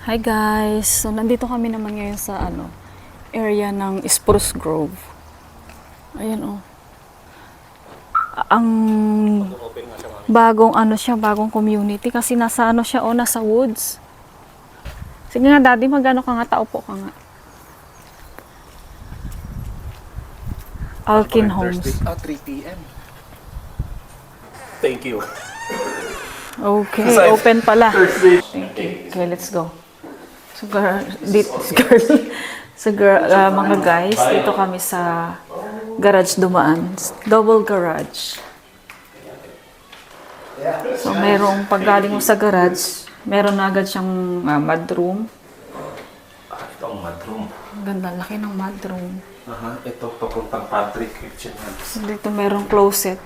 Hi guys! So nandito kami naman ngayon sa area ng Spruce Grove. Ayan oh. Ang bagong bagong community kasi nasa nasa woods. Sige nga daddy, magano ka nga, taupo ka nga. Alkin Homes. 3 p.m. Thank you. Okay, open pala. Thank you. Okay, let's go. So, mga guys, dito kami sa garage dumaan. Double garage. So, merong paggaling mo sa garage, meron na agad siyang mudroom. Ito ang mudroom. Ganda, laki ng mudroom. Ito papuntang pantry kitchen. So, dito merong closet.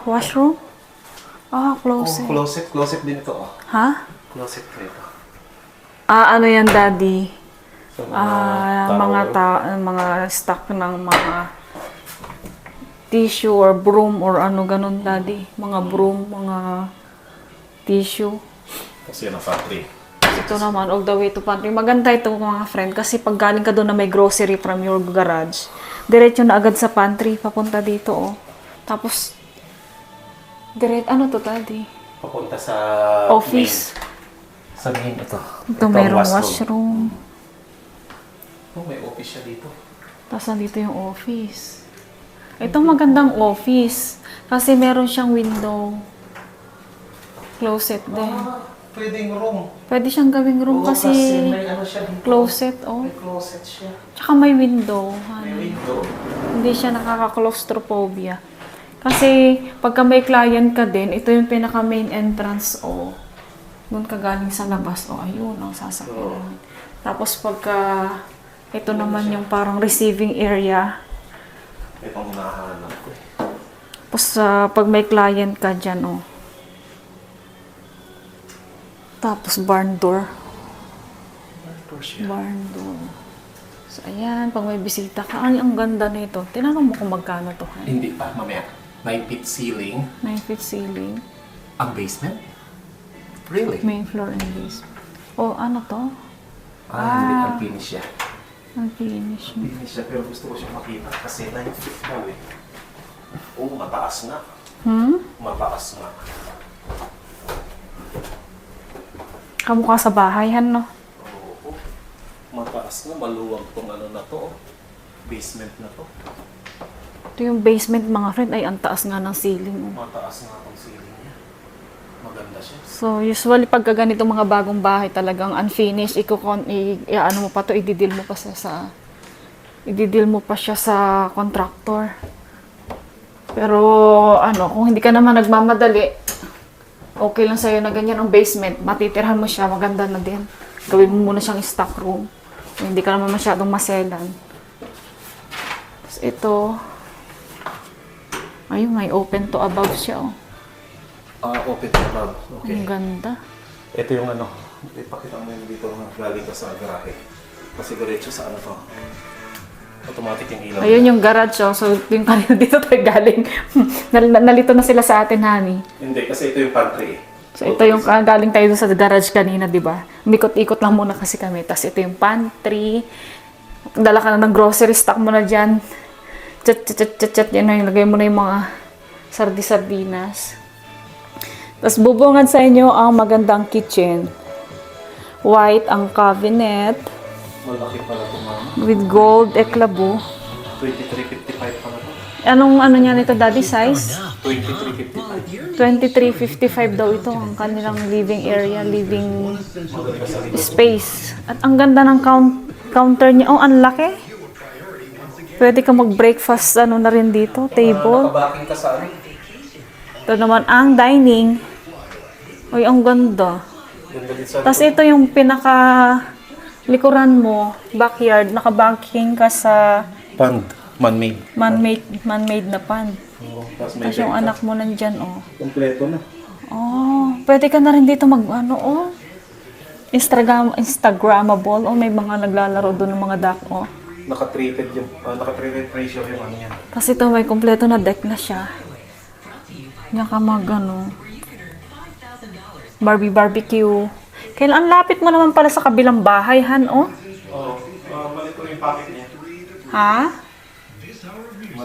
Washroom? Closet. Closet din ito. Ha? Closet ko ito. Ano yan, daddy? So, mga stock ng mga tissue or broom or ganun, daddy. Mga broom, mga tissue. Kasi yan ang pantry. Ito naman, all the way to pantry. Maganda ito mga friend kasi pag galing ka doon na may grocery from your garage, diretso na agad sa pantry, papunta dito oh. Tapos, ano to, daddy? Papunta sa Office. Main. Sa main ito. Ito merong washroom. May office siya dito. Tapos nandito yung office. Ito magandang office. Kasi meron siyang window. Closet din. Pwedeng room. Pwede siyang gawing room kasi may siya dito. closet, oh. May closet siya. Tsaka may window. May window. Hindi siya nakaka-claustrophobia. Kasi pagka may client ka din, ito yung pinaka main entrance, oh. Doon ka galing sa labas, oh, ayun, ang sasakyan. Tapos pagka, ito naman yung parang receiving area. Itong hinahanap ko. Tapos pag may client ka dyan, oh. Tapos barn door. Barn door. So, ayan, pag may bisita ka, ang ganda nito. Tinanong mo kung magkano to, ha? Hindi pa, mamaya. 9 feet ceiling. 9 feet ceiling. Ang basement? Really? Main floor and basement. Oh, ano to? Hindi. Ang finish siya. Ang finish. Finish siya, pero gusto ko siya makita kasi 9 feet daw eh. Mataas nga. Mataas nga. Kamukha sa bahay, no? Oo. Mataas nga, maluwag tong na to. Basement na to. Ito yung basement, mga friend, ay ang taas nga ng ceiling. Oh. Mataas nga tong ceiling niya. Maganda siya. So, usually pagka ganito mga bagong bahay talagang unfinished, ano mo pa to, ididil mo pa siya sa contractor. Pero, kung hindi ka naman nagmamadali, okay lang sa'yo na ganyan ang basement, matitirhan mo siya, maganda na din. Gawin mo muna siyang stock room. Kung hindi ka naman masyadong maselan. So, ito, ayun, may open to above siya, oh. Open to above. Okay. Ang ganda. Ito yung ipakita mo yung dito galing ka sa garahe. Kasi diretso sa to. Automatic yung ilaw. Ayun yung garage, oh. So, yung kanina dito tayo galing. Nalito na sila sa atin, honey. Hindi, kasi ito yung pantry. So, ito yung galing tayo sa garage kanina, di ba? Umikot-ikot lang muna kasi kami. Tapos, ito yung pantry. Dala ka na ng grocery stock mo na dyan. Chat. Yan na, ilagay mo na yung mga sardinas. Tapos, bubungan sa inyo ang magandang kitchen. White ang cabinet. Malaki pala ito, mama. With gold eclabou. 2355 pala ito. Anong niya nito, daddy, size? 2355. 2355 daw ito ang kanilang living area, living space. At ang ganda ng counter niya. Oh, ang laki. Pwede ka mag-breakfast na rin dito, table. Nakabaking ka sa Ito naman ang dining. Uy, ang ganda. Ganda din sa Tapos ito yung pinaka likuran mo, backyard, nakabanking ka sa pond. Man-made. man-made na pond. Tapos yung anak mo nandyan, oh. Kompleto na. Oh, pwede ka na rin dito Instagrammable. Oh, may mga naglalaro doon ng mga duck, oh. Naka-treated ratio yung yan. Kasi ito may kompleto na deck na siya. Yan ka Barbie barbecue. Kailan ang lapit mo naman pala sa kabilang bahay, Han, oh? Oo. Mali ko yung pocket niya. Ha?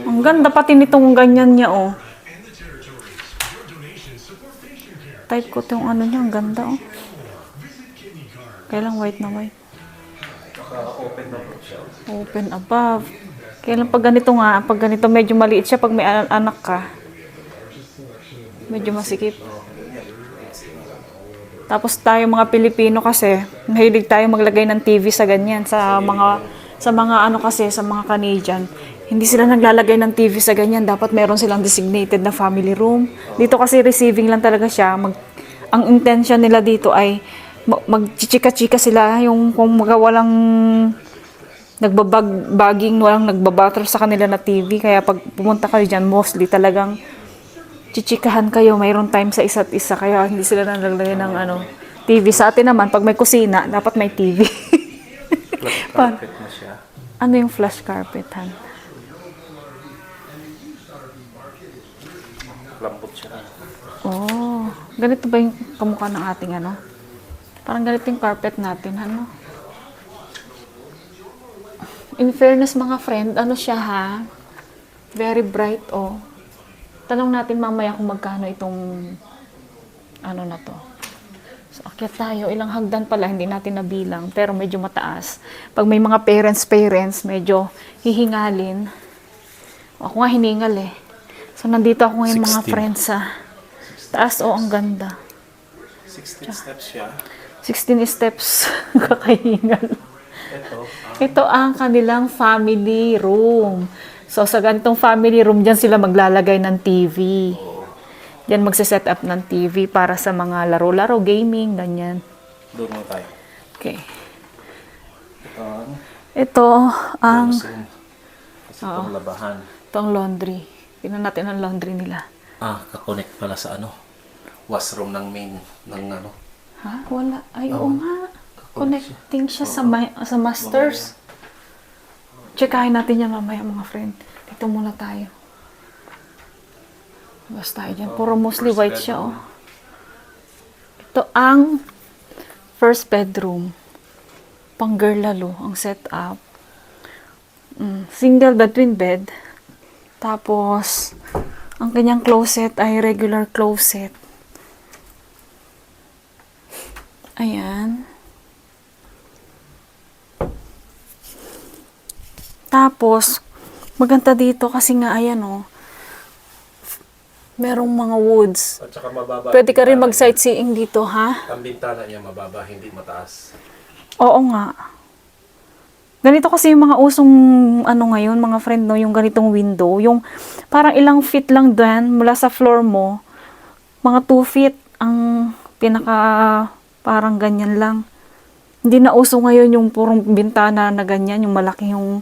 Ang ganda pati nitong ganyan niya, oh. Type ko itong ano niya, ang ganda, oh. Kailang white na white. Naka-open na po siya. Open above. Kailan pag ganito nga, pag ganito medyo maliit siya, pag may anak ka, medyo masikip. Tapos tayo mga Pilipino kasi, mahilig tayo maglagay ng TV sa ganyan, sa mga ano kasi, sa mga Canadian. Hindi sila naglalagay ng TV sa ganyan. Dapat meron silang designated na family room. Dito kasi receiving lang talaga siya. Ang intention nila dito ay magchichika-chika sila. Yung kung walang nagbabaging, walang nagbabattle sa kanila na TV. Kaya pag pumunta kayo dyan, mostly talagang chichikahan kayo. Mayroon time sa isa't isa. Kaya hindi sila naglalagay ng TV. Sa atin naman, pag may kusina, dapat may TV. Flat carpet na siya. Ano yung flush carpet, Han? Lambot siya. Oh, ganito ba yung kamukha ng ating Parang ganito yung carpet natin, ano? In fairness, mga friend, ano siya ha? Very bright, oh. Tanong natin mamaya kung magkano itong na to. So, akyat tayo. Ilang hagdan pala, hindi natin nabilang. Pero medyo mataas. Pag may mga parents, medyo hihingalin. Ako nga hiningal eh. So, nandito ako ngayon mga 16. friends sa taas. Oh, ang ganda. 16 steps siya. 16 steps. Kakahingal. Ito. Ito ang kanilang family room. So, sa ganitong family room, dyan sila maglalagay ng TV. Dyan magsiset up ng TV para sa mga laro-laro, gaming, ganyan. Doon mo tayo. Okay. Ito. Ito ang Kasi itong labahan. itong laundry. Tingnan natin ang laundry nila. Kakonect pala sa washroom ng main ng Ha? Wala. Ay, oo nga. Kakonect Connecting siya sa masters. Checkahin natin yan mamaya mga friend. Dito muna tayo. Basta tayo dyan. Puro mostly white siya, oh. Ito ang first bedroom. Pang girl lalo ang setup. Single bed, twin bed. Tapos, ang kanyang closet ay regular closet. Ayan. Tapos, maganda dito kasi nga, ayan, oh. Merong mga woods. At saka mababa. Pwede ka rin mag-sightseeing dito, ha? Ang bintana niya mababa, hindi mataas. Oo nga. Ganito kasi yung mga usong ngayon, mga friend, no, yung ganitong window, yung parang ilang feet lang dyan mula sa floor mo, mga 2 feet ang pinaka parang ganyan lang. Hindi na uso ngayon yung purong bintana na ganyan, yung malaki yung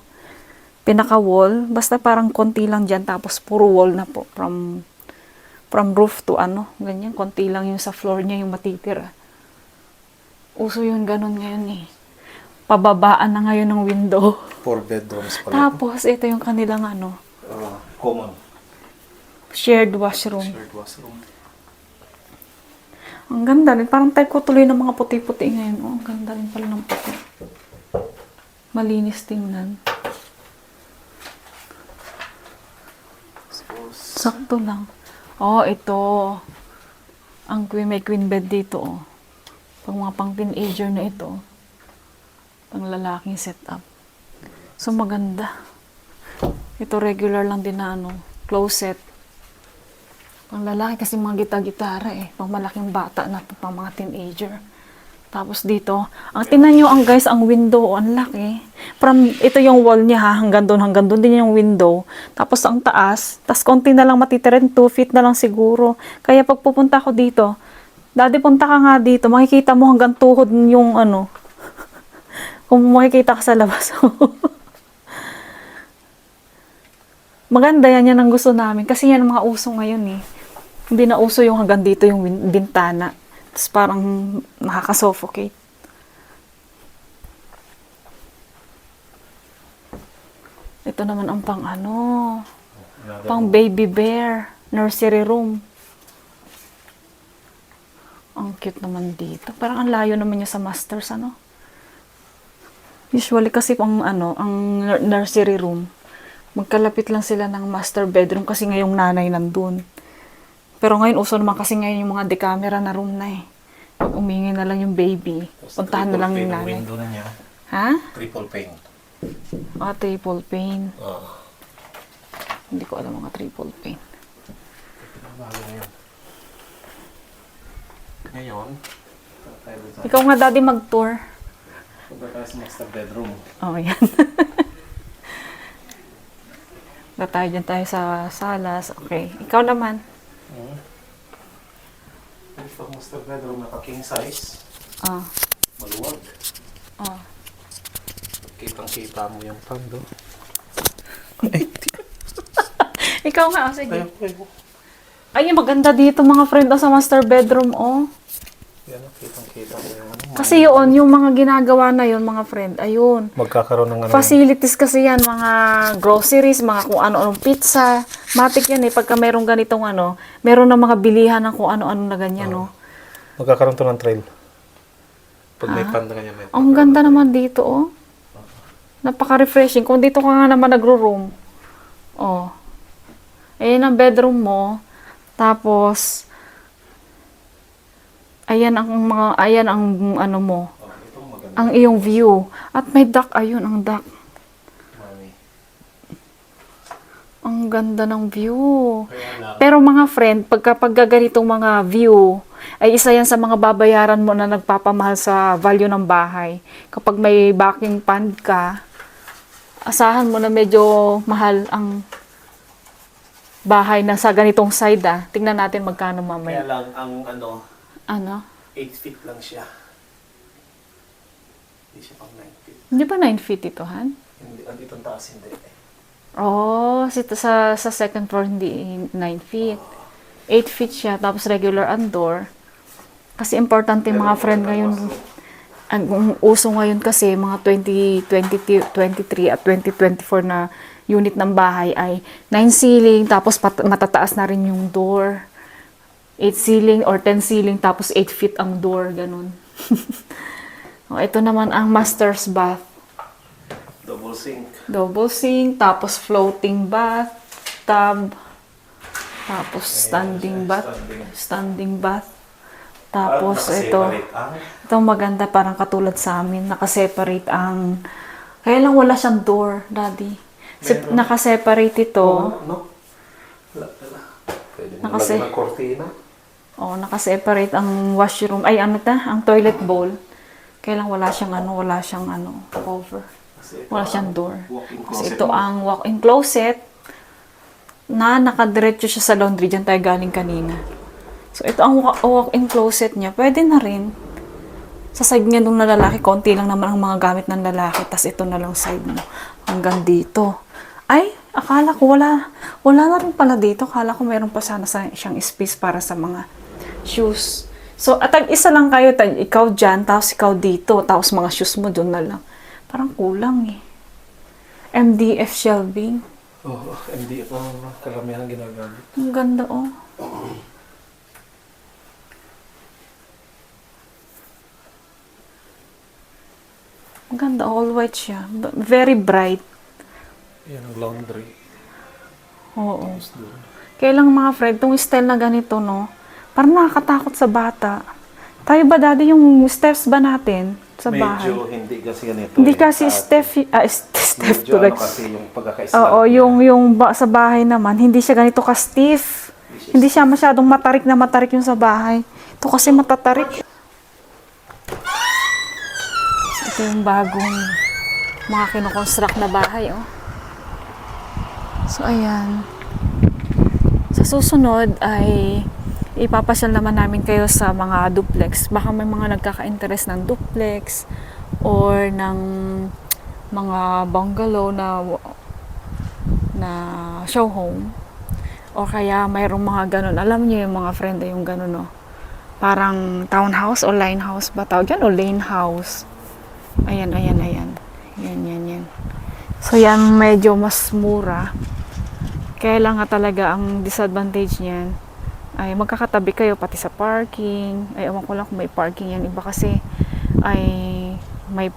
pinaka wall, basta parang konti lang dyan tapos puro wall na po from roof to ganyan, konti lang yung sa floor niya yung matitira. Uso yun ganun ngayon eh. Pababaan na ngayon ng window. 4 bedrooms pala. Tapos, ito yung kanilang Common. shared washroom. Shared washroom. Ang ganda rin. Parang type ko tuloy ng mga puti-puti ngayon. Oh, ang ganda rin pala ng puti. Malinis tingnan. Sakto lang. Oh, ito. May queen bed dito, oh. Pang mga pang teenager na ito. Pang lalaking setup. So, maganda. Ito regular lang din na closet. Pang lalaki kasi mga gitara eh. Pang malaking bata na pang mga teenager. Tapos dito, tingnan nyo guys, ang window, ang laki. Ito yung wall niya ha, hanggang doon din yung window. Tapos ang taas, tas konti na lang matitira, 2 feet na lang siguro. Kaya pag pupunta ko dito, Daddy, punta ka nga dito, makikita mo hanggang tuhod yung kung makikita ka sa labas. Maganda yan ang gusto namin. Kasi yan ang mga uso ngayon eh. Hindi na uso yung hanggang dito yung bintana. Tapos parang nakaka-suffocate. Ito naman ang pang baby bear. Nursery room. Ang cute naman dito. Parang ang layo naman niya sa masters, ano? Usually kasi ang nursery room, magkalapit lang sila ng master bedroom kasi ngayong nanay nandun. Pero ngayon, uso naman kasi ngayon yung mga decamera na room na eh. Pag umingi na lang yung baby, puntahan na lang yung nanay. Window na niya. Ha? Triple pane. Triple pane. Oo. Hindi ko alam mga triple pane. Bago na yun. Ngayon, tayo sa Ikaw nga, daddy, mag-tour. punta tayo sa master bedroom. Oh, yan. Tayo dyan tayo sa salas. Okay. Ikaw naman. Ito ang master bedroom na king size. Ah. Maluwag. Ah. Kitang-kita mo yung pando. Ikaw nga, sige. Ayun. Ay, maganda dito mga friend sa master bedroom, oh. Yan, kitang-kita mo yung Kasi yun, yung mga ginagawa na yun, mga friend, ayun. magkakaroon ng Facilities kasi yan, mga groceries, mga kung ano-anong pizza. Matik yan eh, pagka merong ganitong meron na mga bilihan ng kung ano-ano na ganyan, no. magkakaroon to ng trail. Pag may panda ganyan, may Ang ganda naman dito, oh. Napaka-refreshing. Kung dito ka nga naman nagro-room, oh. Ayan ang bedroom mo. Tapos, ayan ang ano mo, itong maganda. ang iyong view. At may duck, ayun, ang duck. Mami. Ang ganda ng view. Kaya lang. Pero mga friend, pagka ganitong mga view, ay isa yan sa mga babayaran mo na nagpapamahal sa value ng bahay. Kapag may backing fund ka, asahan mo na medyo mahal ang bahay na sa ganitong side, ah. Tingnan natin magkano Kaya mamaya. lang, ang Ano? 8 feet lang siya. Hindi siya pang 9 feet. Hindi ba 9 feet ito, Han? Hindi, andito ang taas, hindi. Oh, sa second floor hindi 9 feet. 8 feet siya, tapos regular ang door. Kasi importante mga friend ngayon. Ang uso ngayon kasi mga 2023 at 2024 na unit ng bahay ay 9 ceiling, tapos matataas na rin yung door. 8 ceiling or 10 ceiling, tapos 8 feet ang door, ganun. Oh, ito naman ang master's bath. Double sink. Double sink, tapos floating bath, tub, tapos standing bath. Tapos ito maganda, parang katulad sa amin, nakaseparate ang, kaya lang wala siyang door, daddy. Nakaseparate ito. No? Wala. Pwede mo Nakase- lagyan ng kortina. Oh, nakaseparate ang washroom, ang toilet bowl. Kaya lang wala siyang cover. Kasi Wala siyang door. walk-in Kasi closet ito mo. ang walk-in closet na nakadiretso siya sa laundry. Diyan tayo galing kanina. So, ito ang walk-in closet niya. Pwede na rin. Sa side niya nung na lalaki, konti lang naman ang mga gamit ng lalaki. Tapos ito na lang side mo. Hanggang dito. Ay, akala ko wala na rin pala dito. Akala ko meron pa sana siyang space para sa mga shoes. So, at isa lang kayo, ikaw dyan, tapos ikaw dito, tapos mga shoes mo doon na lang. Parang kulang eh. MDF shelving. Oh, hindi ito karamihan ang ginagamit. Ang ganda, oh. Ang ganda, all white siya. Very bright. Yan ang laundry. Oo. Tapos doon. Kaya lang mga friend, itong style na ganito, no? Parang nakakatakot sa bata. Tayo ba, daddy, yung steps ba natin sa bahay? Medyo hindi kasi ganito. Hindi kasi step Medyo tuloy. kasi yung pagkaka-slant. Oo, sa bahay naman, hindi siya ganito ka-stiff. Hindi siya masyadong matarik yung sa bahay. Ito kasi matatarik. Ito yung bagong mga kinoconstruct na bahay, oh. So, ayan. Sa susunod ay ipapasyal naman namin kayo sa mga duplex. Baka may mga nagkaka-interest ng duplex or ng mga bungalow na show home. O kaya mayroong mga ganun. Alam niyo yung mga friend ay yung ganun, no? Parang townhouse o line house ba tawag yan? O lane house. Ayan. Yan. So yan, medyo mas mura. Kaya lang nga talaga ang disadvantage niyan ay magkakatabi kayo pati sa parking. Ay ewan ko lang kung may parking yan. Iba kasi ay may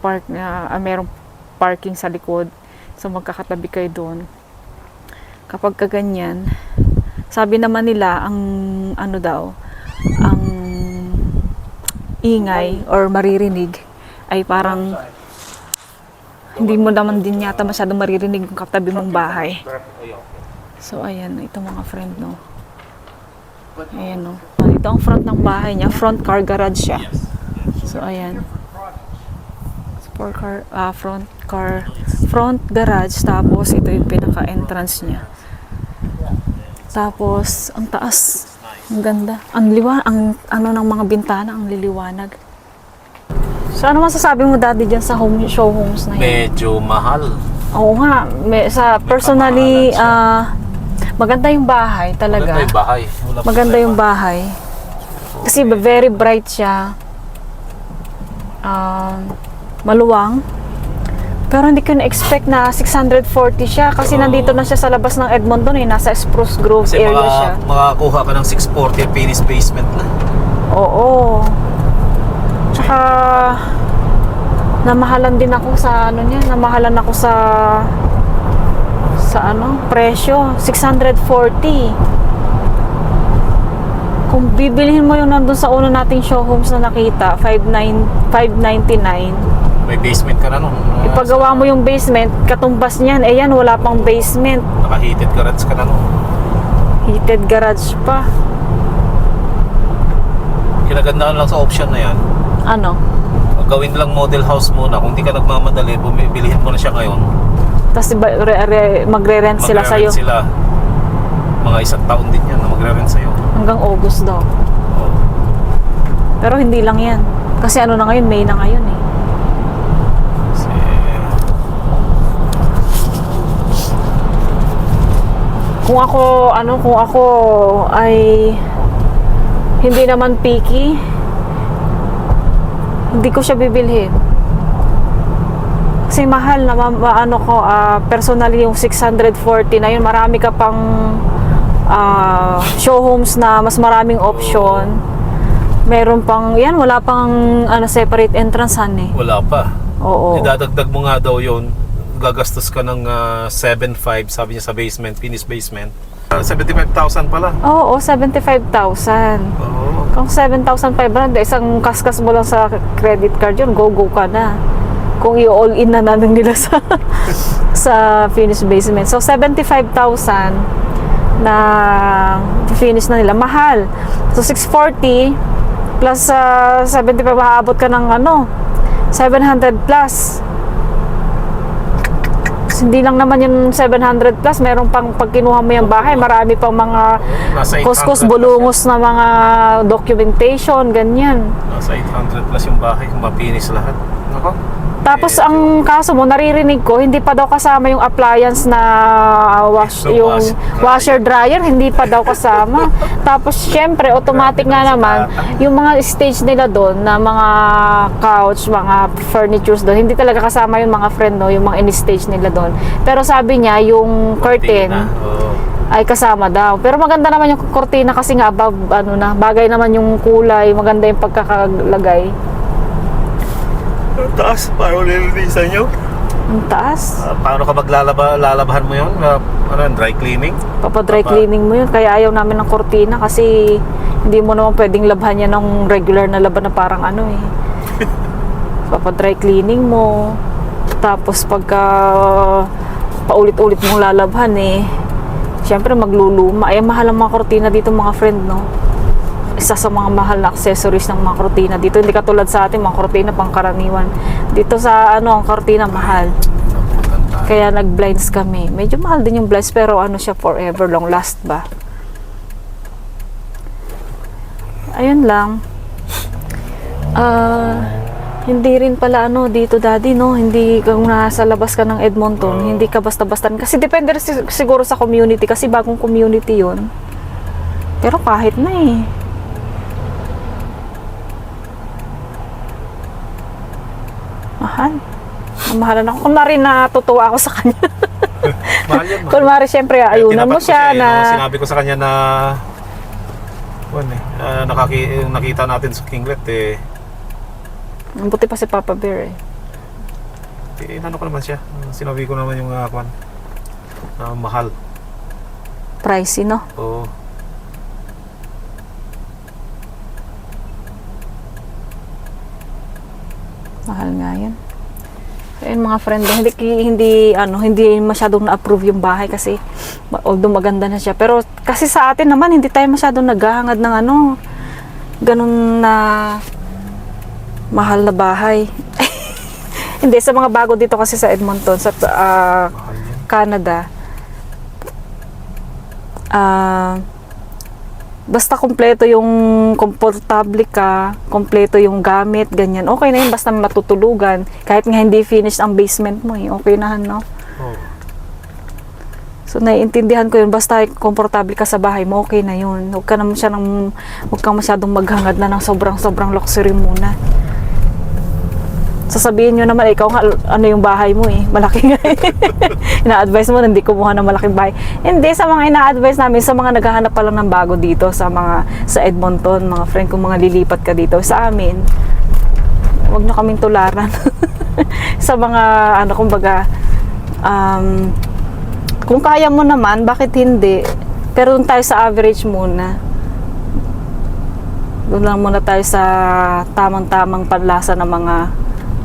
merong parking sa likod. So magkakatabi kayo doon. Kapag kaganyan, sabi naman nila ang ano daw, ang ingay or maririnig ay parang hindi mo naman din yata masyadong maririnig kung katabi mong bahay. So ayan, ito mga friend, no. Ayan, no. Ito ang front ng bahay niya, front car garage siya. So ayan. Front garage, tapos ito yung pinaka-entrance niya. Tapos ang taas, ang ganda. Ang ano ng mga bintana, ang liliwanag. So ano masasabi mo daddy dyan sa show homes na yan? Medyo mahal. Oo nga, personally, maganda yung bahay talaga. Maganda yung bahay. Maganda yung bahay. Kasi very bright siya. Maluwang. Pero hindi ko na-expect na 640 siya kasi nandito na siya sa labas ng Edmonton eh. Nasa Spruce Grove Kasi area siya. makakuha ka ng 640 finished basement na. Oo. Tsaka namahalan din ako sa ano niya. Namahalan ako sa presyo. 640. Kung bibilihin mo yung nandun sa una nating show homes na nakita, 599. May basement ka na nun. Ipagawa mo yung basement, katumbas niyan. Eh yan, wala pang basement. Naka-heated garage ka na nun. Heated garage pa. Kinagandaan lang sa option na yan. Ano? Gawin lang model house muna. Kung di ka nagmamadali, bilihin mo na siya ngayon. Tapos magre-rent sila sa'yo. Magre-rent sila. Mga 1 taon din yan na magre-rent sa'yo. Hanggang August daw. Oh. Pero hindi lang yan. Kasi ano na ngayon, May na ngayon eh. Kasi Kung ako ay hindi naman picky, hindi ko siya bibilhin. Kasi mahal na personally yung 640 na yun, marami ka pang show homes na mas maraming option. Meron pang, wala pang separate entrance eh. wala pa. Oo. Idadagdag mo nga daw yun. Gagastos ka ng 7.5 sabi niya sa basement, finished basement. 75,000 pala. Oo, 75,000. Oo. Kung 7,500, isang kaskas mo lang sa credit card yun, go ka na. Kung i-all in na namin nila sa finished basement. So, 75,000 na finish na nila. Mahal. So, 640 plus 75, maabot ka ng 700 plus. Hindi lang naman yung 700 plus, meron pang pag kinuha mo yung bahay, marami pang mga kuskus, bulungos na mga documentation, ganyan. Nasa 800 plus yung bahay, mapinis lahat. Nako. Tapos ang kaso mo, naririnig ko, hindi pa daw kasama yung appliance na washer dryer, hindi pa daw kasama. Tapos syempre, automatic nga naman, yung mga stage nila doon, na mga couch, mga furnitures doon, hindi talaga kasama yung mga friend, no, yung mga in-stage nila doon. Pero sabi niya, yung curtain ay kasama daw. Pero maganda naman yung cortina kasi nga above, bagay naman yung kulay, maganda yung pagkakalagay. Taas, paano nilinisan nyo? Ang taas. Paano ka lalabahan mo yun? Dry cleaning? Dry cleaning mo yun. Kaya ayaw namin ng kortina kasi hindi mo naman pwedeng labhan yan ng regular na laban na parang dry cleaning mo. Tapos pagka paulit-ulit mong lalabhan syempre magluluma. Mahal ang mga kortina dito mga friend, no? Isa sa mga mahal na accessories ng mga kortina dito. Hindi katulad sa atin, mga kortina pangkaraniwan. Dito sa ang kortina mahal. Kaya nag-blinds kami. Medyo mahal din yung blinds pero siya forever long last ba. Ayun lang. Hindi rin pala dito daddy, no? Hindi kung nasa labas ka ng Edmonton, hindi ka basta-basta. Kasi depende siguro sa community kasi bagong community 'yon. Pero kahit na mahal. Mahalan ako. Kunwari natutuwa ako sa kanya. Mahal yun. Kunwari, syempre, ayunan mo siya na... Sinabi ko sa kanya na nakita natin sa Kinglet Ang buti pa si Papa Bear ano ko naman siya. Sinabi ko naman yung mahal. Pricey, no? Oo. Mahal nga yan. Ayun mga friend, hindi masyadong na-approve yung bahay kasi although maganda na siya. Pero kasi sa atin naman, hindi tayo masyadong naghahangad ng ganun na mahal na bahay. Hindi, sa mga bago dito kasi sa Edmonton, sa Canada, basta kompleto yung komportable ka, kompleto yung gamit, ganyan. Okay na yun, basta matutulugan. Kahit nga hindi finished ang basement mo okay na no? Oh. So, naiintindihan ko yun. Basta komportable ka sa bahay mo, okay na yun. Huwag kang masyadong maghangad na ng sobrang luxury muna. Sasabihin nyo naman, ikaw nga, ano yung bahay mo malaki nga ina-advise mo, hindi kumuha ng malaking bahay. Hindi, sa mga ina-advise namin, sa mga naghahanap pa lang ng bago dito, sa Edmonton, mga friend kung mga lilipat ka dito, sa amin, huwag nyo kaming tularan. Sa mga, kumbaga, kung kaya mo naman, bakit hindi? Pero doon tayo sa average muna. Doon lang muna tayo sa tamang-tamang panlasa ng mga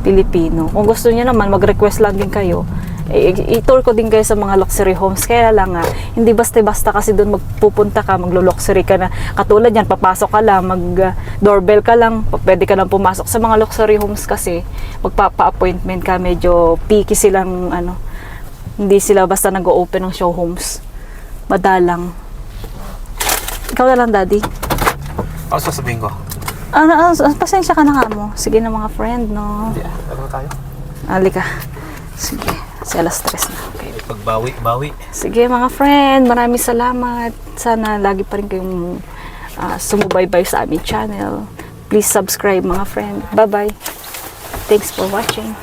Pilipino. Kung gusto niyo naman, mag-request lang din kayo. I-tour ko din kayo sa mga luxury homes. Kaya lang hindi basta-basta kasi doon magpupunta ka, maglo-luxury ka na. Katulad yan, papasok ka lang, mag-doorbell ka lang, pwede ka lang pumasok. Sa mga luxury homes kasi, magpapa-appointment ka, medyo picky silang, hindi sila basta nag-open ng show homes. Madalang. Ikaw na lang, Daddy. Ano sasabihin ko? Pasensya ka na nga mo. Sige na mga friend, no? Ano tayo? Halika. Sige. Kasi alas 3 na. Okay. Pagbawi. Sige mga friend, maraming salamat. Sana lagi pa rin kayong sumubaybay sa aming channel. Please subscribe mga friend. Bye-bye. Thanks for watching.